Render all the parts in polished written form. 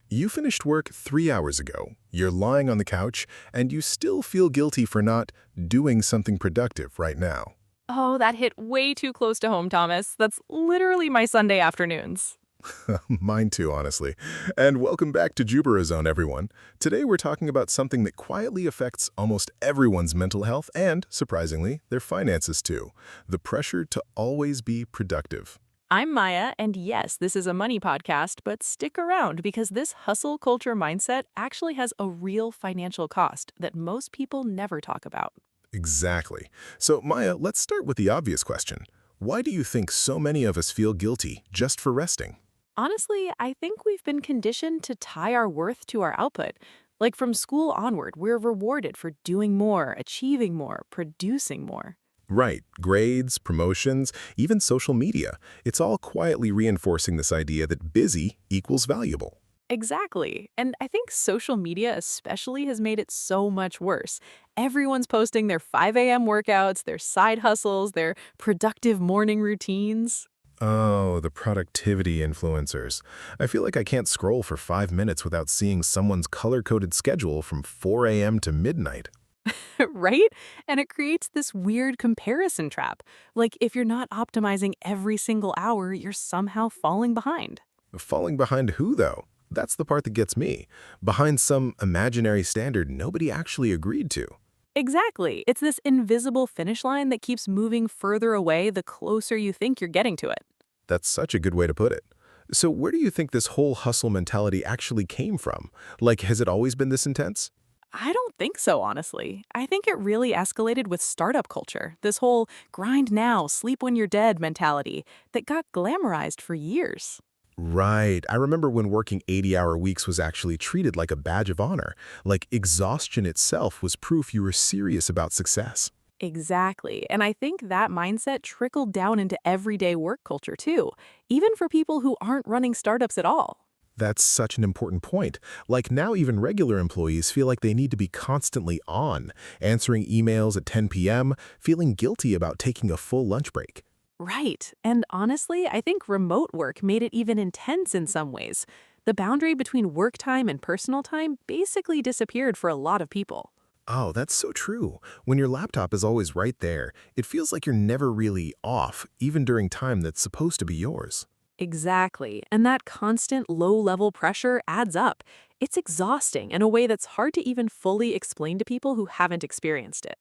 You finished work 3 hours ago, you're lying on the couch, and you still feel guilty for not doing something productive right now. Oh, that hit way too close to home, Thomas. That's literally my Sunday afternoons. Mine too, honestly. And welcome back to Joobira Zone, everyone. Today we're talking about something that quietly affects almost everyone's mental health and, surprisingly, their finances too. The pressure to always be productive. I'm Maya, and yes, this is a money podcast, but stick around because this hustle culture mindset actually has a real financial cost that most people never talk about. Exactly. So, Maya, let's start with the obvious question. Why do you think so many of us feel guilty just for resting? Honestly, I think we've been conditioned to tie our worth to our output. Like from school onward, we're rewarded for doing more, achieving more, producing more. Right. Grades, promotions, even social media. It's all quietly reinforcing this idea that busy equals valuable. Exactly. And I think social media especially has made it so much worse. Everyone's posting their 5 a.m. workouts, their side hustles, their productive morning routines. Oh, the productivity influencers. I feel like I can't scroll for 5 minutes without seeing someone's color-coded schedule from 4 a.m. to midnight. Right? And it creates this weird comparison trap. Like if you're not optimizing every single hour, you're somehow falling behind. Falling behind who, though? That's the part that gets me. Behind some imaginary standard nobody actually agreed to. Exactly. It's this invisible finish line that keeps moving further away the closer you think you're getting to it. That's such a good way to put it. So where do you think this whole hustle mentality actually came from? Like, has it always been this intense? I don't think so, honestly. I think it really escalated with startup culture, this whole grind now, sleep when you're dead mentality that got glamorized for years. Right. I remember when working 80-hour weeks was actually treated like a badge of honor. Like exhaustion itself was proof you were serious about success. Exactly. And I think that mindset trickled down into everyday work culture too, even for people who aren't running startups at all. That's such an important point. Like now even regular employees feel like they need to be constantly on, answering emails at 10 p.m., feeling guilty about taking a full lunch break. Right. And honestly, I think remote work made it even intense in some ways. The boundary between work time and personal time basically disappeared for a lot of people. Oh, that's so true. When your laptop is always right there, it feels like you're never really off, even during time that's supposed to be yours. Exactly. And that constant low-level pressure adds up. It's exhausting in a way that's hard to even fully explain to people who haven't experienced it.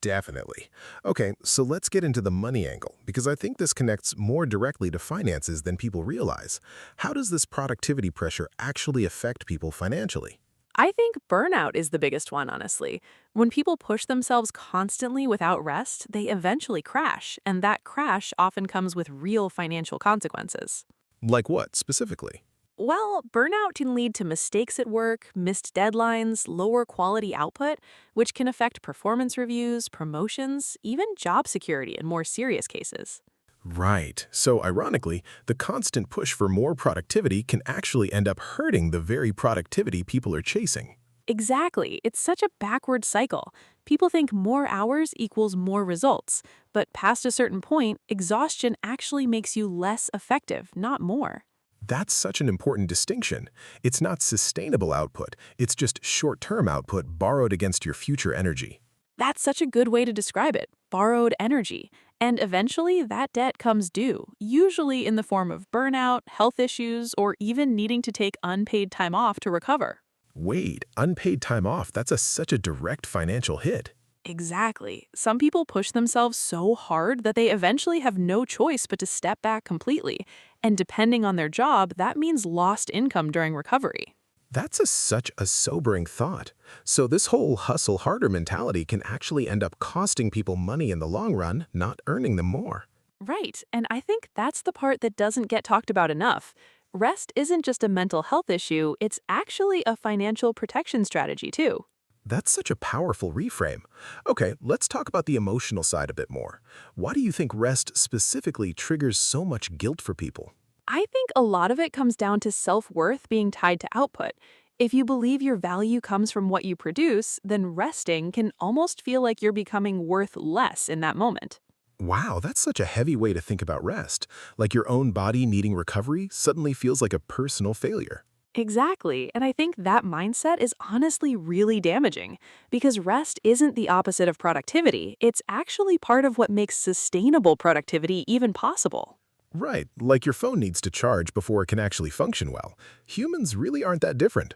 Definitely. Okay, so let's get into the money angle, because I think this connects more directly to finances than people realize. How does this productivity pressure actually affect people financially? I think burnout is the biggest one, honestly. When people push themselves constantly without rest, they eventually crash, and that crash often comes with real financial consequences. Like what, specifically? Well, burnout can lead to mistakes at work, missed deadlines, lower quality output, which can affect performance reviews, promotions, even job security in more serious cases. Right. So, ironically, the constant push for more productivity can actually end up hurting the very productivity people are chasing. Exactly. It's such a backward cycle. People think more hours equals more results, but past a certain point, exhaustion actually makes you less effective, not more. That's such an important distinction. It's not sustainable output, it's just short-term output borrowed against your future energy. That's such a good way to describe it, borrowed energy. And eventually, that debt comes due, usually in the form of burnout, health issues, or even needing to take unpaid time off to recover. Wait, unpaid time off, that's such a direct financial hit. Exactly. Some people push themselves so hard that they eventually have no choice but to step back completely. And depending on their job, that means lost income during recovery. That's such a sobering thought. So this whole hustle harder mentality can actually end up costing people money in the long run, not earning them more. Right. And I think that's the part that doesn't get talked about enough. Rest isn't just a mental health issue, it's actually a financial protection strategy, too. That's such a powerful reframe. Okay, let's talk about the emotional side a bit more. Why do you think rest specifically triggers so much guilt for people? I think a lot of it comes down to self-worth being tied to output. If you believe your value comes from what you produce, then resting can almost feel like you're becoming worth less in that moment. Wow, that's such a heavy way to think about rest. Like your own body needing recovery suddenly feels like a personal failure. Exactly. And I think that mindset is honestly really damaging because rest isn't the opposite of productivity. It's actually part of what makes sustainable productivity even possible. Right, like your phone needs to charge before it can actually function well. Humans really aren't that different.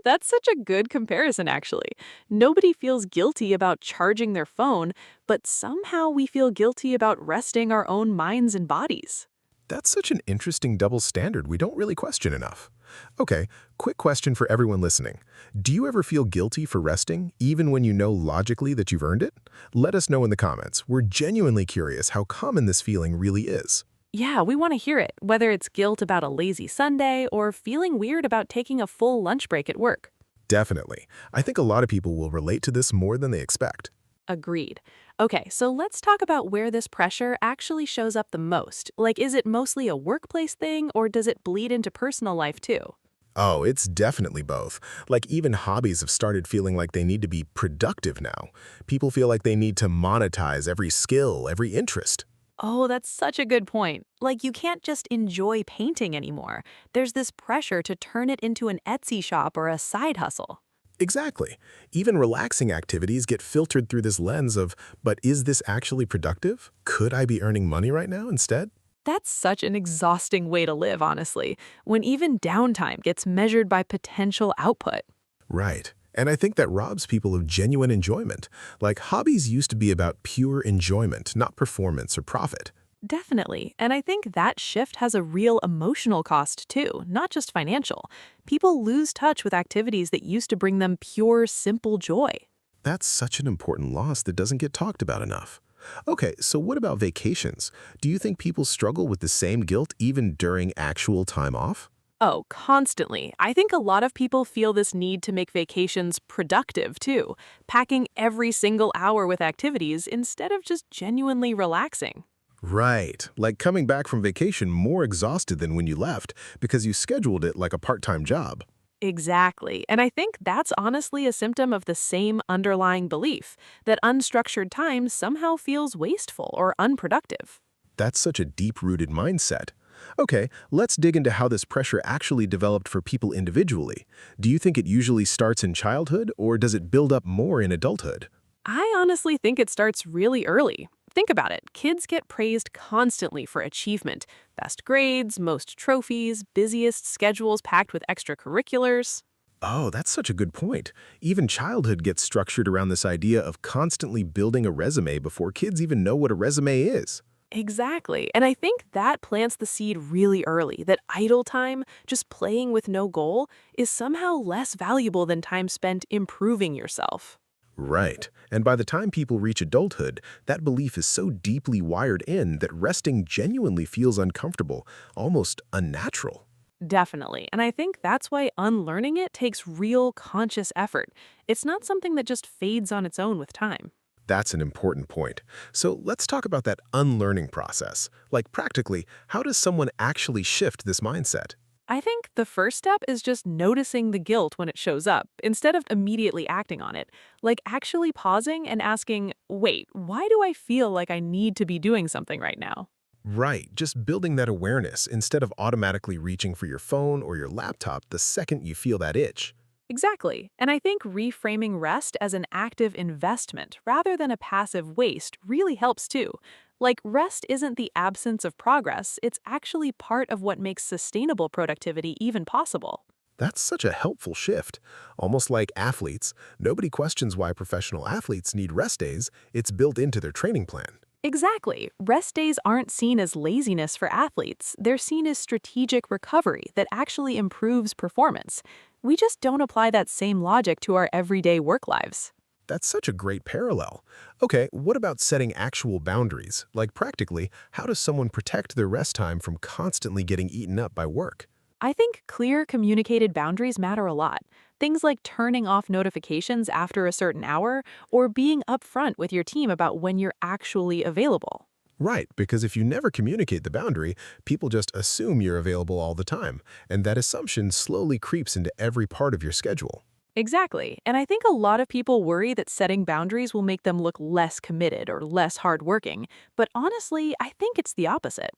That's such a good comparison, actually. Nobody feels guilty about charging their phone, but somehow we feel guilty about resting our own minds and bodies. That's such an interesting double standard we don't really question enough. Okay, quick question for everyone listening. Do you ever feel guilty for resting, even when you know logically that you've earned it? Let us know in the comments. We're genuinely curious how common this feeling really is. Yeah, we want to hear it, whether it's guilt about a lazy Sunday or feeling weird about taking a full lunch break at work. Definitely. I think a lot of people will relate to this more than they expect. Agreed. Okay, so let's talk about where this pressure actually shows up the most. Like, is it mostly a workplace thing or does it bleed into personal life too? Oh, it's definitely both. Like even hobbies have started feeling like they need to be productive now. People feel like they need to monetize every skill, every interest. Oh, that's such a good point. Like, you can't just enjoy painting anymore. There's this pressure to turn it into an Etsy shop or a side hustle. Exactly. Even relaxing activities get filtered through this lens of, but is this actually productive? Could I be earning money right now instead? That's such an exhausting way to live, honestly, when even downtime gets measured by potential output. Right. And I think that robs people of genuine enjoyment. Like hobbies used to be about pure enjoyment, not performance or profit. Definitely. And I think that shift has a real emotional cost too, not just financial. People lose touch with activities that used to bring them pure, simple joy. That's such an important loss that doesn't get talked about enough. Okay, so what about vacations? Do you think people struggle with the same guilt even during actual time off? Oh, constantly. I think a lot of people feel this need to make vacations productive too, packing every single hour with activities instead of just genuinely relaxing. Right, like coming back from vacation more exhausted than when you left because you scheduled it like a part-time job. Exactly. And I think that's honestly a symptom of the same underlying belief that unstructured time somehow feels wasteful or unproductive. That's such a deep-rooted mindset. Okay, let's dig into how this pressure actually developed for people individually. Do you think it usually starts in childhood or does it build up more in adulthood? I honestly think it starts really early. Think about it. Kids get praised constantly for achievement. Best grades, most trophies, busiest schedules packed with extracurriculars. Oh, that's such a good point. Even childhood gets structured around this idea of constantly building a resume before kids even know what a resume is. Exactly. And I think that plants the seed really early that idle time, just playing with no goal, is somehow less valuable than time spent improving yourself. Right. And by the time people reach adulthood, that belief is so deeply wired in that resting genuinely feels uncomfortable, almost unnatural. Definitely. And I think that's why unlearning it takes real conscious effort. It's not something that just fades on its own with time. That's an important point. So let's talk about that unlearning process. Like practically, how does someone actually shift this mindset? I think the first step is just noticing the guilt when it shows up, instead of immediately acting on it. Like actually pausing and asking, wait, why do I feel like I need to be doing something right now? Right, just building that awareness instead of automatically reaching for your phone or your laptop the second you feel that itch. Exactly. And I think reframing rest as an active investment rather than a passive waste really helps too. Like, rest isn't the absence of progress, it's actually part of what makes sustainable productivity even possible. That's such a helpful shift. Almost like athletes, nobody questions why professional athletes need rest days, it's built into their training plan. Exactly. Rest days aren't seen as laziness for athletes, they're seen as strategic recovery that actually improves performance. We just don't apply that same logic to our everyday work lives. That's such a great parallel. Okay, what about setting actual boundaries? Like practically, how does someone protect their rest time from constantly getting eaten up by work? I think clear communicated boundaries matter a lot. Things like turning off notifications after a certain hour or being upfront with your team about when you're actually available. Right, because if you never communicate the boundary, people just assume you're available all the time, and that assumption slowly creeps into every part of your schedule. Exactly. And I think a lot of people worry that setting boundaries will make them look less committed or less hardworking. But honestly, I think it's the opposite.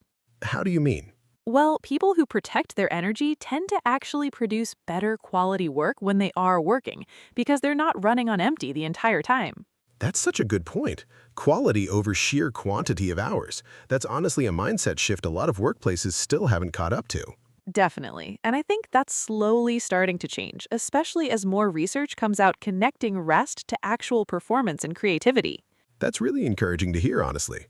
How do you mean? Well, people who protect their energy tend to actually produce better quality work when they are working, because they're not running on empty the entire time. That's such a good point. Quality over sheer quantity of hours. That's honestly a mindset shift a lot of workplaces still haven't caught up to. Definitely. And I think that's slowly starting to change, especially as more research comes out connecting rest to actual performance and creativity. That's really encouraging to hear, honestly.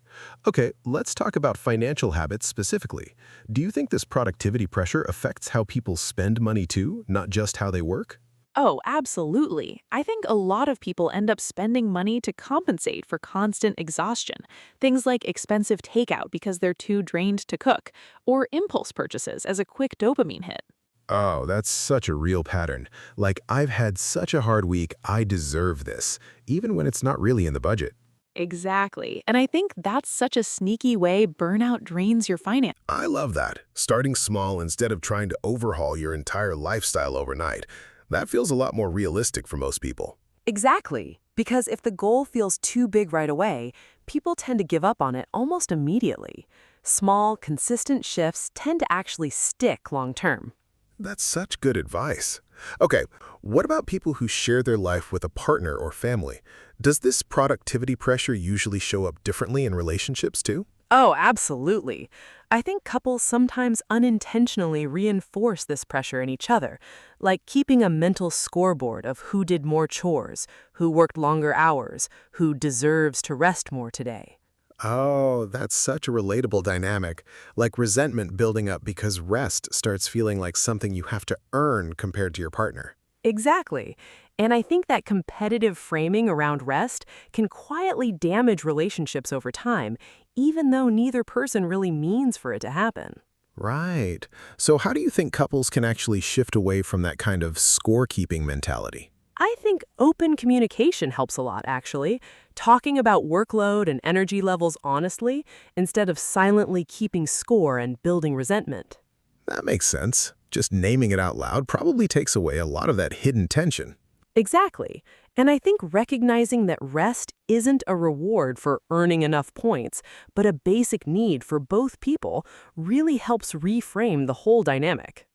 Okay, let's talk about financial habits specifically. Do you think this productivity pressure affects how people spend money too, not just how they work? Oh, absolutely. I think a lot of people end up spending money to compensate for constant exhaustion. Things like expensive takeout because they're too drained to cook, or impulse purchases as a quick dopamine hit. Oh, that's such a real pattern. Like, I've had such a hard week, I deserve this, even when it's not really in the budget. Exactly. And I think that's such a sneaky way burnout drains your finance. I love that. Starting small instead of trying to overhaul your entire lifestyle overnight. That feels a lot more realistic for most people. Exactly. Because if the goal feels too big right away, people tend to give up on it almost immediately. Small, consistent shifts tend to actually stick long term. That's such good advice. Okay, what about people who share their life with a partner or family? Does this productivity pressure usually show up differently in relationships too? Oh, absolutely. I think couples sometimes unintentionally reinforce this pressure in each other, like keeping a mental scoreboard of who did more chores, who worked longer hours, who deserves to rest more today. Oh, that's such a relatable dynamic. Like resentment building up because rest starts feeling like something you have to earn compared to your partner. Exactly. And I think that competitive framing around rest can quietly damage relationships over time, even though neither person really means for it to happen. Right. So how do you think couples can actually shift away from that kind of scorekeeping mentality? I think open communication helps a lot, actually. Talking about workload and energy levels honestly, instead of silently keeping score and building resentment. That makes sense. Just naming it out loud probably takes away a lot of that hidden tension. Exactly. And I think recognizing that rest isn't a reward for earning enough points, but a basic need for both people really helps reframe the whole dynamic.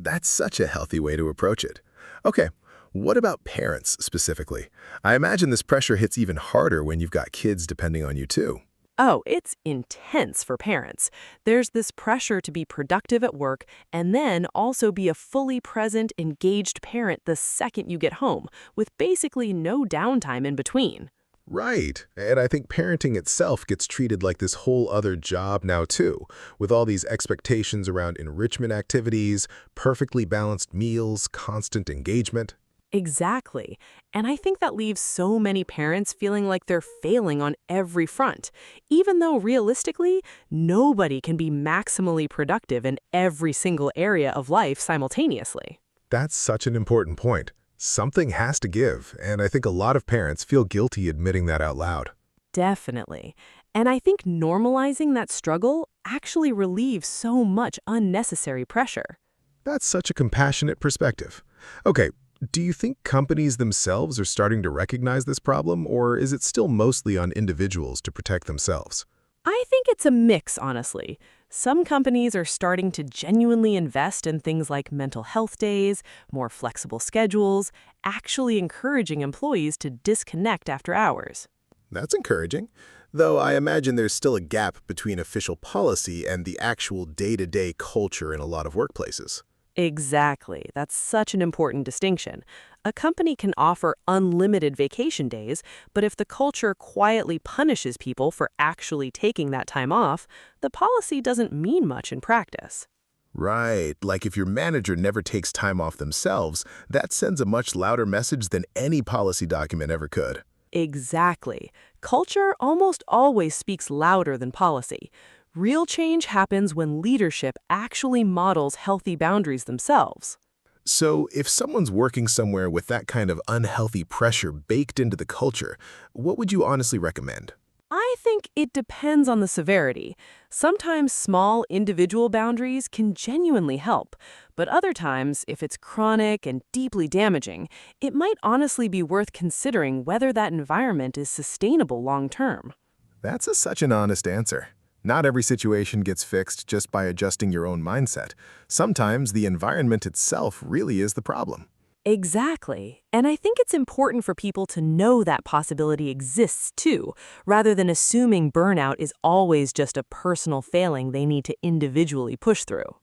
That's such a healthy way to approach it. Okay, what about parents specifically? I imagine this pressure hits even harder when you've got kids depending on you too. Oh, it's intense for parents. There's this pressure to be productive at work and then also be a fully present, engaged parent the second you get home, with basically no downtime in between. Right, and I think parenting itself gets treated like this whole other job now too, with all these expectations around enrichment activities, perfectly balanced meals, constant engagement. Exactly. And I think that leaves so many parents feeling like they're failing on every front, even though realistically, nobody can be maximally productive in every single area of life simultaneously. That's such an important point. Something has to give, and I think a lot of parents feel guilty admitting that out loud. Definitely. And I think normalizing that struggle actually relieves so much unnecessary pressure. That's such a compassionate perspective. Okay, do you think companies themselves are starting to recognize this problem, or is it still mostly on individuals to protect themselves? I think it's a mix, honestly. Some companies are starting to genuinely invest in things like mental health days, more flexible schedules, actually encouraging employees to disconnect after hours. That's encouraging, though I imagine there's still a gap between official policy and the actual day-to-day culture in a lot of workplaces. Exactly. That's such an important distinction. A company can offer unlimited vacation days, but if the culture quietly punishes people for actually taking that time off, the policy doesn't mean much in practice. Right, like if your manager never takes time off themselves, that sends a much louder message than any policy document ever could. Exactly. Culture almost always speaks louder than policy. Real change happens when leadership actually models healthy boundaries themselves. So, if someone's working somewhere with that kind of unhealthy pressure baked into the culture, what would you honestly recommend? I think it depends on the severity. Sometimes small individual boundaries can genuinely help, but other times, if it's chronic and deeply damaging, it might honestly be worth considering whether that environment is sustainable long term. That's such an honest answer. Not every situation gets fixed just by adjusting your own mindset. Sometimes the environment itself really is the problem. Exactly. And I think it's important for people to know that possibility exists too, rather than assuming burnout is always just a personal failing they need to individually push through.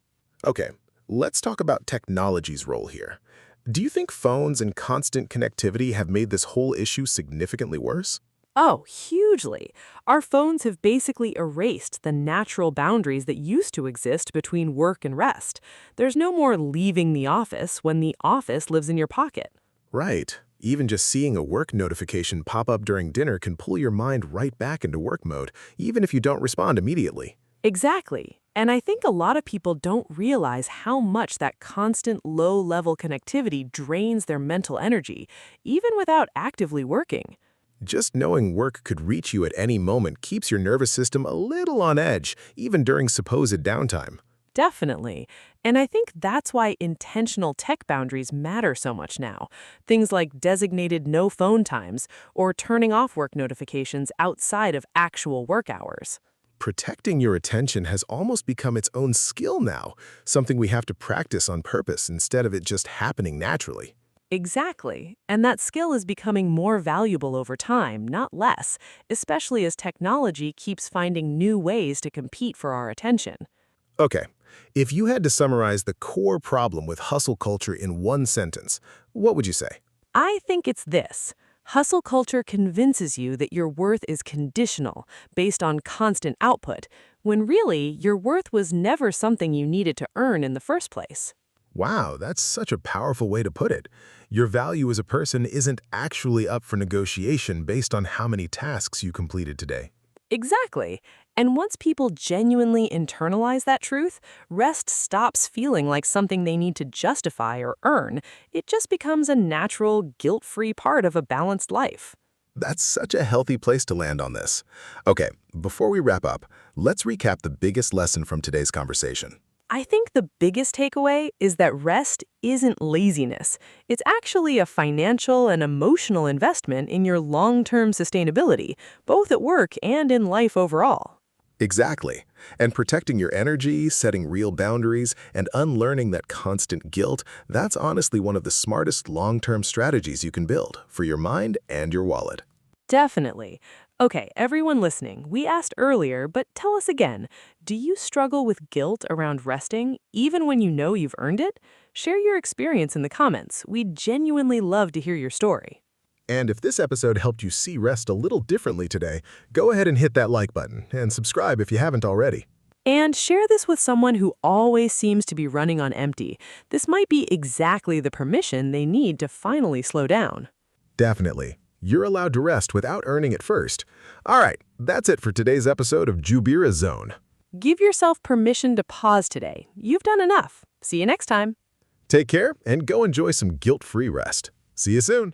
Okay, let's talk about technology's role here. Do you think phones and constant connectivity have made this whole issue significantly worse? Oh, hugely. Our phones have basically erased the natural boundaries that used to exist between work and rest. There's no more leaving the office when the office lives in your pocket. Right. Even just seeing a work notification pop up during dinner can pull your mind right back into work mode, even if you don't respond immediately. Exactly. And I think a lot of people don't realize how much that constant low-level connectivity drains their mental energy, even without actively working. Just knowing work could reach you at any moment keeps your nervous system a little on edge, even during supposed downtime. Definitely. And I think that's why intentional tech boundaries matter so much now. Things like designated no phone times or turning off work notifications outside of actual work hours. Protecting your attention has almost become its own skill now, something we have to practice on purpose instead of it just happening naturally. Exactly. And that skill is becoming more valuable over time, not less, especially as technology keeps finding new ways to compete for our attention. Okay, if you had to summarize the core problem with hustle culture in one sentence, what would you say? I think it's this. Hustle culture convinces you that your worth is conditional, based on constant output, when really your worth was never something you needed to earn in the first place. Wow, that's such a powerful way to put it. Your value as a person isn't actually up for negotiation based on how many tasks you completed today. Exactly. And once people genuinely internalize that truth, rest stops feeling like something they need to justify or earn. It just becomes a natural, guilt-free part of a balanced life. That's such a healthy place to land on this. Okay, before we wrap up, let's recap the biggest lesson from today's conversation. I think the biggest takeaway is that rest isn't laziness. It's actually a financial and emotional investment in your long-term sustainability, both at work and in life overall. Exactly. And protecting your energy, setting real boundaries, and unlearning that constant guilt, that's honestly one of the smartest long-term strategies you can build for your mind and your wallet. Definitely. Okay, everyone listening, we asked earlier, but tell us again, do you struggle with guilt around resting, even when you know you've earned it? Share your experience in the comments. We'd genuinely love to hear your story. And if this episode helped you see rest a little differently today, go ahead and hit that like button and subscribe if you haven't already. And share this with someone who always seems to be running on empty. This might be exactly the permission they need to finally slow down. Definitely. You're allowed to rest without earning it first. All right, that's it for today's episode of Joobira Zone. Give yourself permission to pause today. You've done enough. See you next time. Take care and go enjoy some guilt-free rest. See you soon.